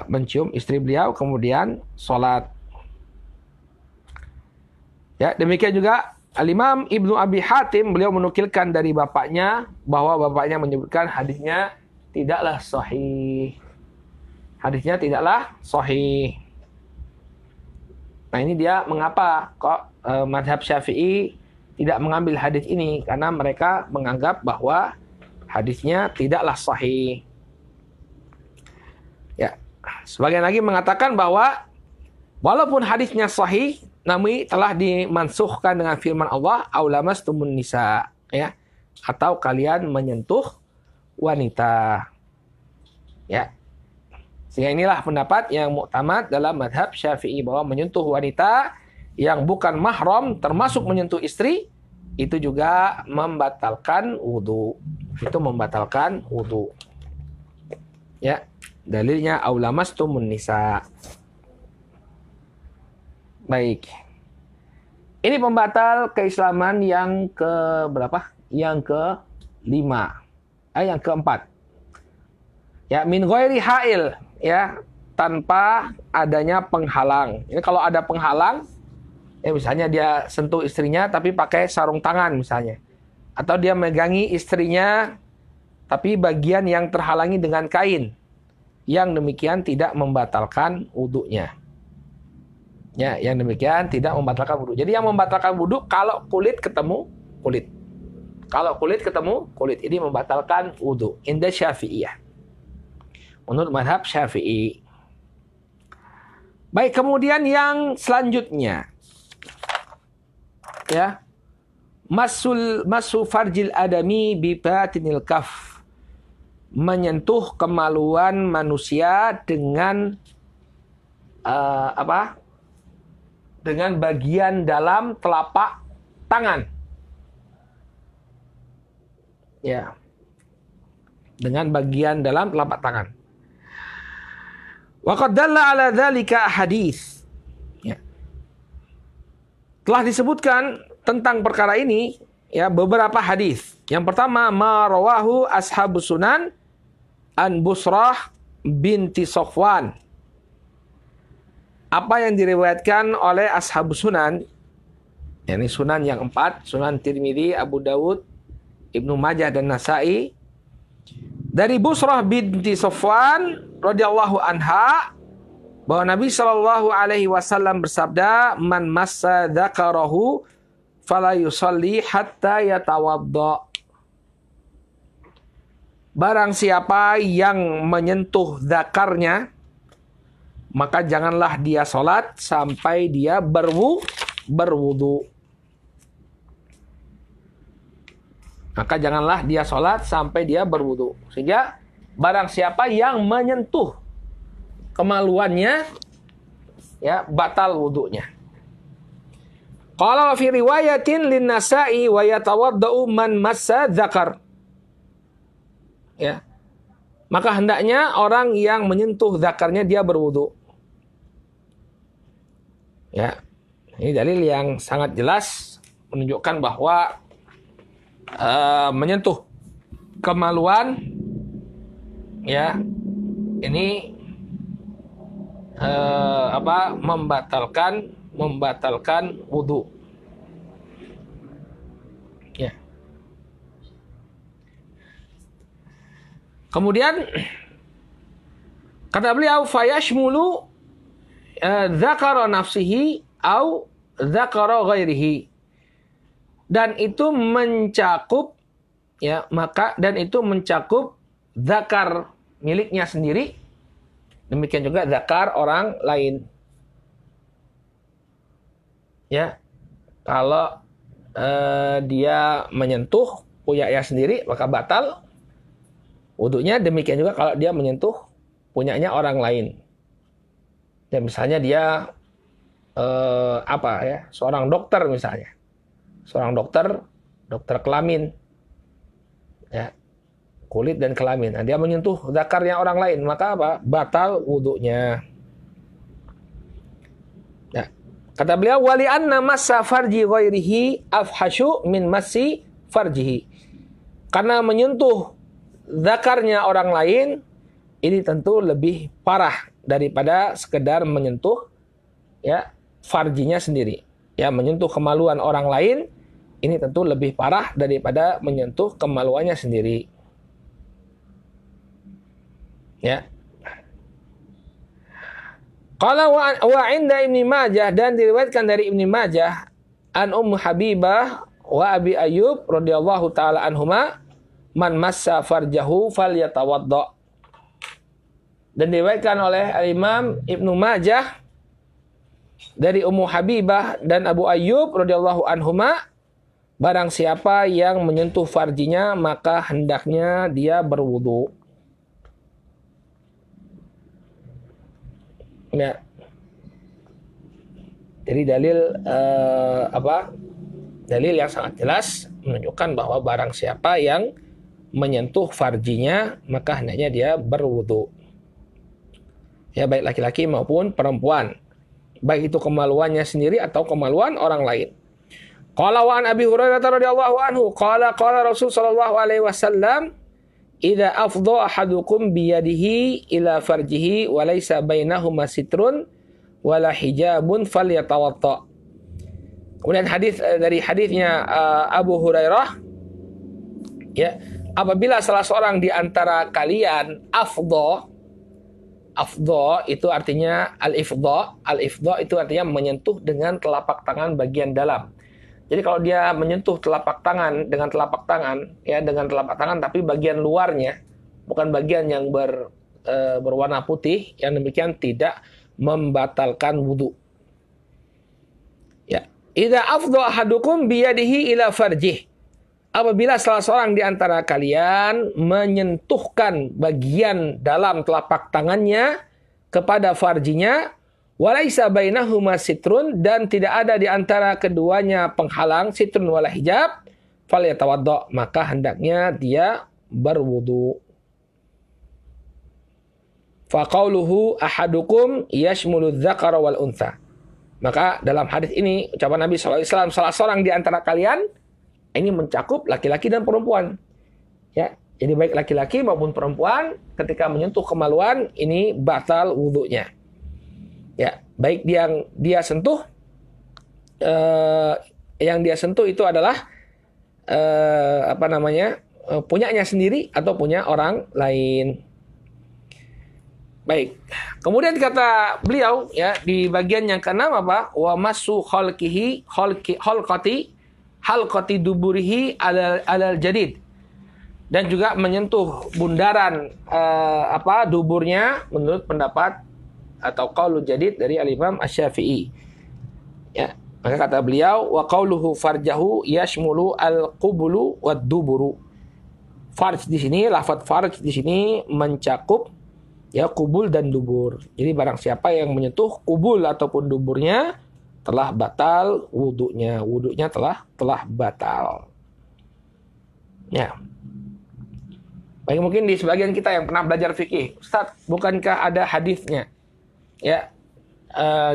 mencium istri beliau, kemudian sholat. Ya, demikian juga Al-Imam Ibnu Abi Hatim, beliau menukilkan dari bapaknya bahwa bapaknya menyebutkan hadisnya tidaklah sahih. Hadisnya tidaklah sahih. Nah, ini dia mengapa kok mazhab Syafi'i tidak mengambil hadis ini, karena mereka menganggap bahwa hadisnya tidaklah sahih. Ya, sebagian lagi mengatakan bahwa walaupun hadisnya sahih, namun telah dimansuhkan dengan firman Allah, aulamastumun nisa, ya, atau kalian menyentuh wanita. Ya. Sehingga inilah pendapat yang muktamad dalam mazhab Syafi'i, bahwa menyentuh wanita yang bukan mahram termasuk menyentuh istri itu juga membatalkan wudu. Itu membatalkan wudu. Ya, dalilnya aulamastumun nisa. Baik. Ini pembatal keislaman yang ke berapa? Yang ke-5. Yang ke-4. Ya, min ghairi hail, ya, tanpa adanya penghalang. Ini kalau ada penghalang, ya misalnya dia sentuh istrinya tapi pakai sarung tangan misalnya. Atau dia megangi istrinya tapi bagian yang terhalangi dengan kain. Yang demikian tidak membatalkan wudunya. Ya, yang demikian tidak membatalkan wudu. Jadi yang membatalkan wudu kalau kulit ketemu kulit. Kalau kulit ketemu kulit, ini membatalkan wudu. Inda Syafi'iyah. Menurut mazhab Syafi'i. Baik, kemudian yang selanjutnya. Ya. Masu farjil adami bi batinil kaf. Menyentuh kemaluan manusia dengan dengan bagian dalam telapak tangan. Ya. Dengan bagian dalam telapak tangan. Wa qad dalla ala dzalika hadits. Ya. Telah disebutkan tentang perkara ini ya beberapa hadis. Yang pertama, ma rawahu ashabus sunan an Busrah binti Safwan. Apa yang diriwayatkan oleh ashabus sunan, yakni sunan yang 4, Sunan Tirmidzi, Abu Dawud, Ibnu Majah dan Nasa'i, dari Busrah binti Safwan radhiyallahu anha bahwa Nabi Shallallahu alaihi wasallam bersabda, "Man massa dzakarahu fala yusalli hatta yatawadda." Barang siapa yang menyentuh zakarnya, maka janganlah dia sholat sampai dia berwudu. Maka janganlah dia sholat sampai dia berwudu. Sehingga barang siapa yang menyentuh kemaluannya, ya batal wudunya. Qala fi riwayatin lin Nasa'i wa yatawaddau man massa dzakar. Ya. Maka hendaknya orang yang menyentuh zakarnya dia berwudu. Ya. Ini dalil yang sangat jelas menunjukkan bahwa menyentuh kemaluan ya ini membatalkan wudu. Ya. Kemudian kata beliau fayashmulu dzakara nafsihi au dzakara ghairihi. Dan itu mencakup ya, maka dan itu mencakup zakar miliknya sendiri. Demikian juga zakar orang lain. Ya. Kalau dia menyentuh punyanya sendiri maka batal wudunya. Demikian juga kalau dia menyentuh punyanya orang lain. Dan misalnya dia seorang dokter misalnya. Seorang dokter kelamin. Ya. Kulit dan kelamin. Nah, dia menyentuh zakarnya orang lain, maka apa? Batal wudunya. Ya. Kata beliau, wali anna massa farji ghairihi afhasyu min massi farjihi. Karena menyentuh zakarnya orang lain ini tentu lebih parah daripada sekedar menyentuh ya farjinya sendiri. Ya, menyentuh kemaluan orang lain ini tentu lebih parah daripada menyentuh kemaluannya sendiri. Ya. Qala wa inda Ibnu Majah, dan diriwayatkan dari Ibnu Majah an Ummu Habibah wa Abi Ayyub radhiyallahu taala anhuma, man massa farjahu falyatawadda. Dan diriwayatkan oleh Imam Ibnu Majah dari Ummu Habibah dan Abu Ayyub radhiyallahu anhuma, barang siapa yang menyentuh farjinya maka hendaknya dia berwudu. Ya. Jadi dalil dalil yang sangat jelas menunjukkan bahwa barang siapa yang menyentuh farjinya maka hendaknya dia berwudu. Ya, baik laki-laki maupun perempuan. Baik itu kemaluannya sendiri atau kemaluan orang lain. Qala wa an Abi Hurairah radhiyallahu anhu qala Rasul sallallahu alaihi wasallam, idza afdha ahadukum bi yadihi ila farjihi wa laysa bainahuma sitrun wala hijabun falyatawadda. Kemudian dari hadisnya Abu Hurairah, ya, apabila salah seorang di antara kalian afdha itu artinya al-ifdha itu artinya menyentuh dengan telapak tangan bagian dalam. Jadi kalau dia menyentuh telapak tangan dengan telapak tangan, ya dengan telapak tangan tapi bagian luarnya bukan bagian yang berwarna putih, yang demikian tidak membatalkan wudu. Ya, idza afdha ahadukum biyadihi ila farjih. Apabila salah seorang di antara kalian menyentuhkan bagian dalam telapak tangannya kepada farjinya, walaisa bainahuma sitrun, dan tidak ada di antara keduanya penghalang, sitrun wala hijab, falyatawadda, maka hendaknya dia berwudu. Faqauluhu ahadukum yashmulu dzakara wal untha. Maka dalam hadis ini ucapan Nabi SAW, salah seorang di antara kalian ini mencakup laki-laki dan perempuan. Ya, jadi baik laki-laki maupun perempuan ketika menyentuh kemaluan ini batal wudunya. Ya, baik yang dia sentuh itu adalah punyanya sendiri atau punya orang lain. Baik. Kemudian kata beliau ya di bagian yang keenam apa? Wa masu halqati duburihi alal jadid. Dan juga menyentuh bundaran duburnya menurut pendapat atau qaulul jadid dari al-Imam Asy-Syafi'i. Ya, maka kata beliau wa qauluhu farjahu yashmulu al-qubulu wad duburu. Farj di sini, lafaz farj di sini mencakup ya kubul dan dubur. Jadi barang siapa yang menyentuh kubul ataupun duburnya telah batal wudunya. Wudunya telah batal. Ya. Baik, mungkin di sebagian kita yang pernah belajar fikih, Ustaz, bukankah ada hadisnya? Ya.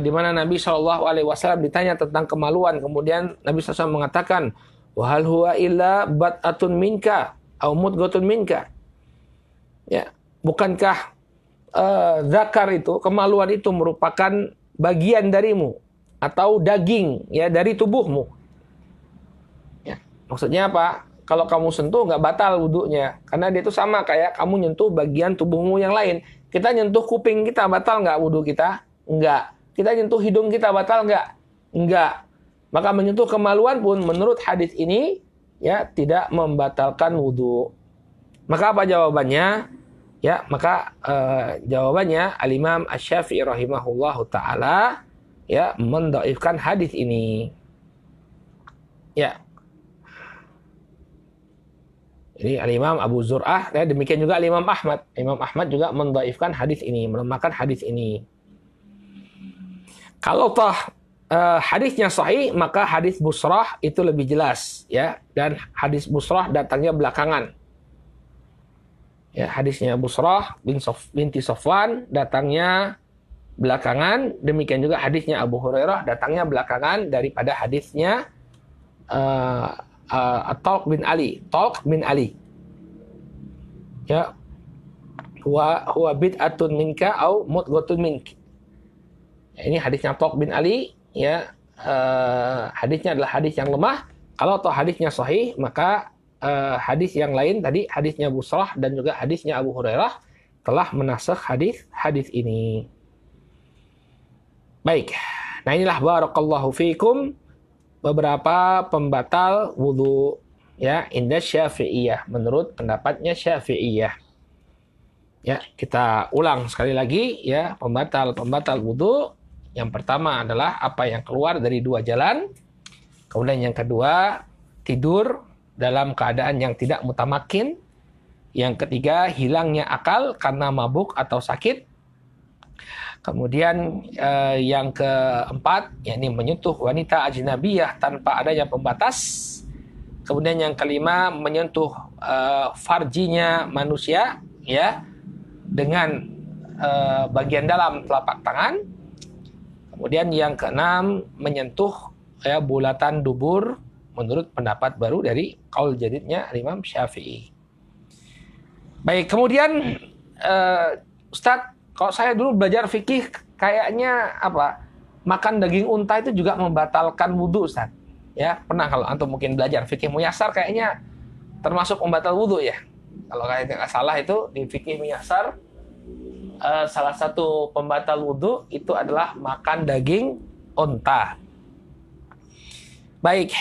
Di mana Nabi SAW ditanya tentang kemaluan, kemudian Nabi SAW mengatakan, wa hal huwa illa bat'atun minka au mudghatun minka. Ya, bukankah zakar itu, kemaluan itu merupakan bagian darimu atau daging ya dari tubuhmu. Ya, maksudnya apa? Kalau kamu sentuh nggak batal wudunya, karena dia itu sama kayak kamu nyentuh bagian tubuhmu yang lain. Kita nyentuh kuping kita batal nggak wudu kita? Enggak. Kita nyentuh hidung kita batal nggak? Enggak. Maka menyentuh kemaluan pun menurut hadis ini ya tidak membatalkan wudu. Maka apa jawabannya? Ya, maka jawabannya Al-Imam Asy-Syafi'i rahimahullahu taala ya mendhaifkan hadis ini. Ya. Jadi Al-Imam Abu Zur'ah ya demikian juga Al-Imam Ahmad. Imam Ahmad juga mendhaifkan hadis ini, melemahkan hadis ini. Kalau toh hadisnya sahih, maka hadis Busrah itu lebih jelas ya, dan hadis Busrah datangnya belakangan. Ya, hadisnya Busrah binti Safwan datangnya belakangan, demikian juga hadisnya Abu Hurairah datangnya belakangan daripada hadisnya Talq bin Ali. Ya, huwa bid'atun minka au mudghatun minki. Ya, ini hadisnya Talq bin Ali ya, hadisnya adalah hadis yang lemah. Kalau toh hadisnya sahih, maka hadis yang lain tadi hadisnya Busrah dan juga hadisnya Abu Hurairah telah menasakh hadis ini. Baik. Nah, inilah barakallahu fiikum beberapa pembatal wudu ya inda Syafi'iyah, menurut pendapatnya Syafi'iyah. Ya, kita ulang sekali lagi ya, pembatal wudu. Yang pertama adalah apa yang keluar dari dua jalan. Kemudian yang kedua, tidur dalam keadaan yang tidak mutamakin. Yang ketiga, hilangnya akal karena mabuk atau sakit. Kemudian yang keempat, yakni menyentuh wanita ajnabiyah tanpa adanya pembatas. Kemudian yang kelima, menyentuh farjinya manusia ya dengan bagian dalam telapak tangan. Kemudian yang keenam, menyentuh ya bulatan dubur menurut pendapat baru dari qaul jadidnya Imam Syafi'i. Baik, kemudian Ustadz, kalau saya dulu belajar fikih kayaknya makan daging unta itu juga membatalkan wudu, Ustadz. Ya, pernah kalau antum mungkin belajar fikih muyassar kayaknya termasuk pembatal wudu ya. Kalau kayaknya nggak salah itu di fikih muyassar salah satu pembatal wudu itu adalah makan daging unta. Baik.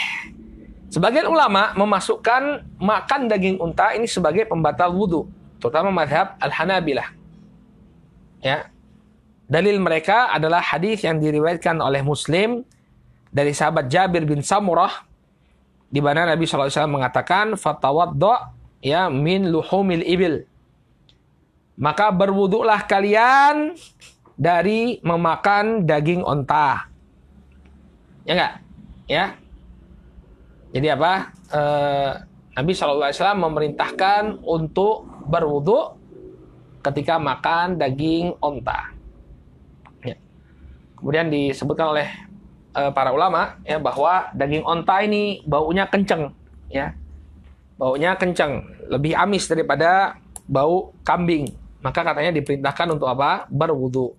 Sebagian ulama memasukkan makan daging unta ini sebagai pembatal wudu, terutama mazhab Al-Hanabilah. Ya. Dalil mereka adalah hadis yang diriwayatkan oleh Muslim dari sahabat Jabir bin Samurah di mana Nabi SAW mengatakan fatawaddo ya min luhumil ibil. Maka berwudulah kalian dari memakan daging unta. Ya enggak? Ya. Jadi apa? Nabi SAW memerintahkan untuk berwudu ketika makan daging onta. Ya. Kemudian disebutkan oleh para ulama ya bahwa daging onta ini baunya kenceng, ya, baunya kenceng, lebih amis daripada bau kambing. Maka katanya diperintahkan untuk apa? Berwudu.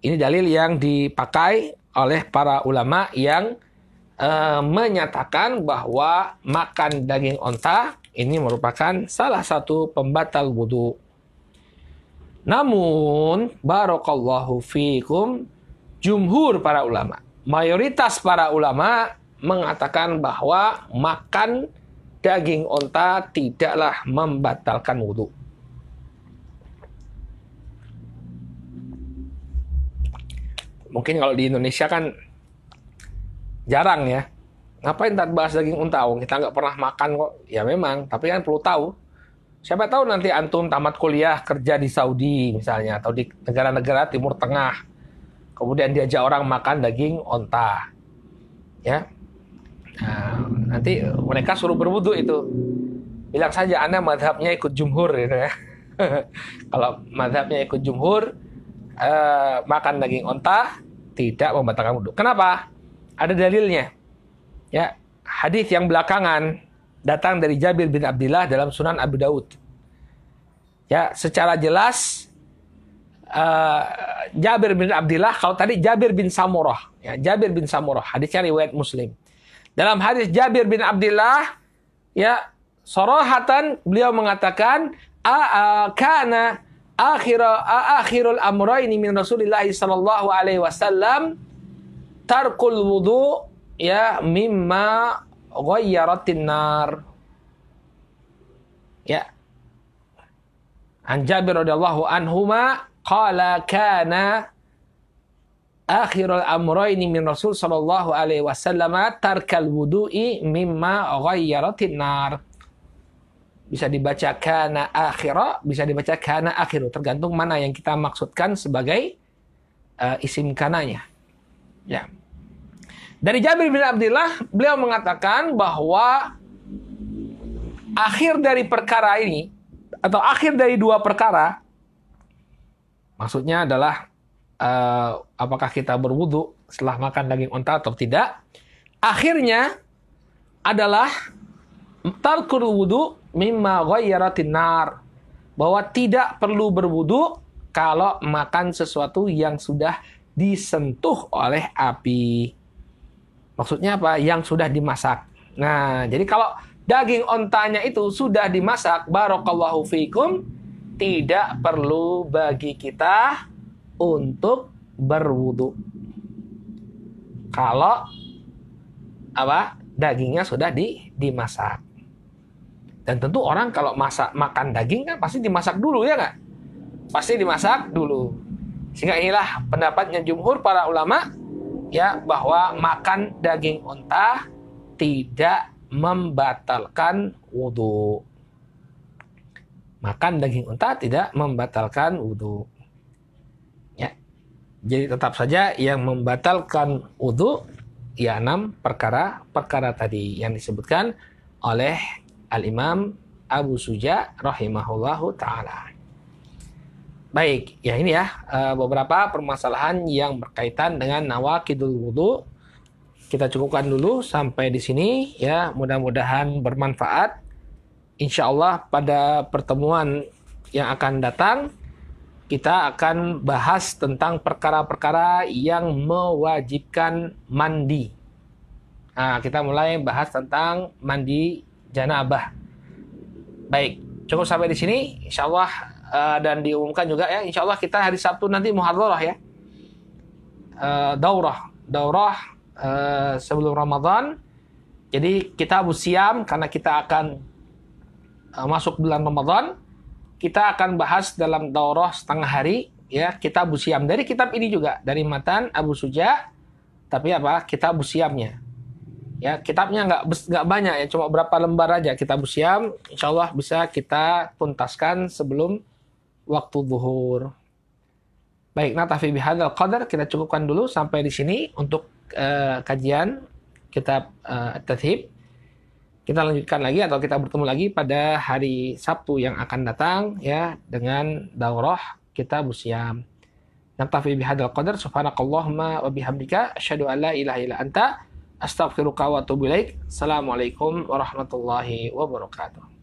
Ini dalil yang dipakai oleh para ulama yang menyatakan bahwa makan daging onta ini merupakan salah satu pembatal wudu. Namun, barakallahu fiikum, jumhur para ulama, mayoritas para ulama mengatakan bahwa makan daging onta tidaklah membatalkan wudu. Mungkin kalau di Indonesia kan jarang ya. Ngapain tak bahas daging unta? Kita nggak pernah makan kok. Ya memang, tapi kan perlu tahu. Siapa tahu nanti antum tamat kuliah kerja di Saudi misalnya, atau di negara-negara Timur Tengah. Kemudian diajak orang makan daging onta. Ya. Nah, nanti mereka suruh berwudu itu. Bilang saja Anda mazhabnya ikut jumhur gitu ya. Kalau mazhabnya ikut jumhur, makan daging onta tidak membatalkan wudu. Kenapa? Ada dalilnya. Ya, hadis yang belakangan datang dari Jabir bin Abdillah dalam Sunan Abu Daud. Ya, secara jelas Jabir bin Abdillah, kalau tadi Jabir bin Samurah, ya, Jabir bin Samurah, hadisnya riwayat Muslim. Dalam hadis Jabir bin Abdillah, ya, sarahatan beliau mengatakan kana akhirul amrayni min Rasulillah sallallahu alaihi wasallam tarkul wudu ya mimma ghayyaratin nar. Ya. An Jabir radhiyallahu anhuma qala kana akhirul amrayni min Rasul sallallahu alaihi wasallam tarkal wudu'i mimma ghayyaratin nar. Bisa dibaca kana akhira, bisa dibaca kana akhiru. Tergantung mana yang kita maksudkan sebagai isim kananya. Ya. Dari Jabir bin Abdillah, beliau mengatakan bahwa akhir dari perkara ini, atau akhir dari dua perkara, maksudnya adalah apakah kita berwudu setelah makan daging onta atau tidak. Akhirnya adalah tarkul wudu mimma ghayyaratin nar, bahwa tidak perlu berwudu kalau makan sesuatu yang sudah disentuh oleh api. Maksudnya apa? Yang sudah dimasak. Nah, jadi kalau daging ontanya itu sudah dimasak, barakallahu fikum, tidak perlu bagi kita untuk berwudu. Kalau apa? Dagingnya sudah dimasak. Dan tentu orang kalau makan daging kan pasti dimasak dulu, ya nggak? Pasti dimasak dulu. Sehingga inilah pendapatnya jumhur para ulama, ya, bahwa makan daging unta tidak membatalkan wudu. Makan daging unta tidak membatalkan wudu. Ya. Jadi tetap saja yang membatalkan wudu ya 6 perkara tadi yang disebutkan oleh Al-Imam Abu Suja rahimahullahu ta'ala. Baik, ya ini ya beberapa permasalahan yang berkaitan dengan nawaqidul wudu. Kita cukupkan dulu sampai di sini ya, mudah-mudahan bermanfaat. Insya Allah pada pertemuan yang akan datang kita akan bahas tentang perkara-perkara yang mewajibkan mandi. Nah, kita mulai bahas tentang mandi janabah. Baik, cukup sampai di sini insya Allah. Dan diumumkan juga ya, insya Allah kita hari Sabtu nanti muhadharah ya, daurah sebelum Ramadan. Jadi kita siam karena kita akan masuk bulan Ramadan. Kita akan bahas dalam daurah setengah hari ya, kita siam dari kitab ini juga, dari matan Abu Suja. Tapi apa? Kitab siamnya ya, kitabnya nggak banyak ya, cuma berapa lembar aja kitab siam. Insya Allah bisa kita tuntaskan sebelum waktu zuhur. Baik, natafi bihadzal qadar, kita cukupkan dulu sampai di sini untuk kajian kitab At-Tathib. Kita lanjutkan lagi atau kita bertemu lagi pada hari Sabtu yang akan datang ya dengan daurah Kitabus Syiyam. Naktafi bihadzal qadar, subhanakallahumma wa bihamdika asyhadu an la ilaha illa anta astaghfiruka wa atubu ilaik. Assalamualaikum warahmatullahi wabarakatuh.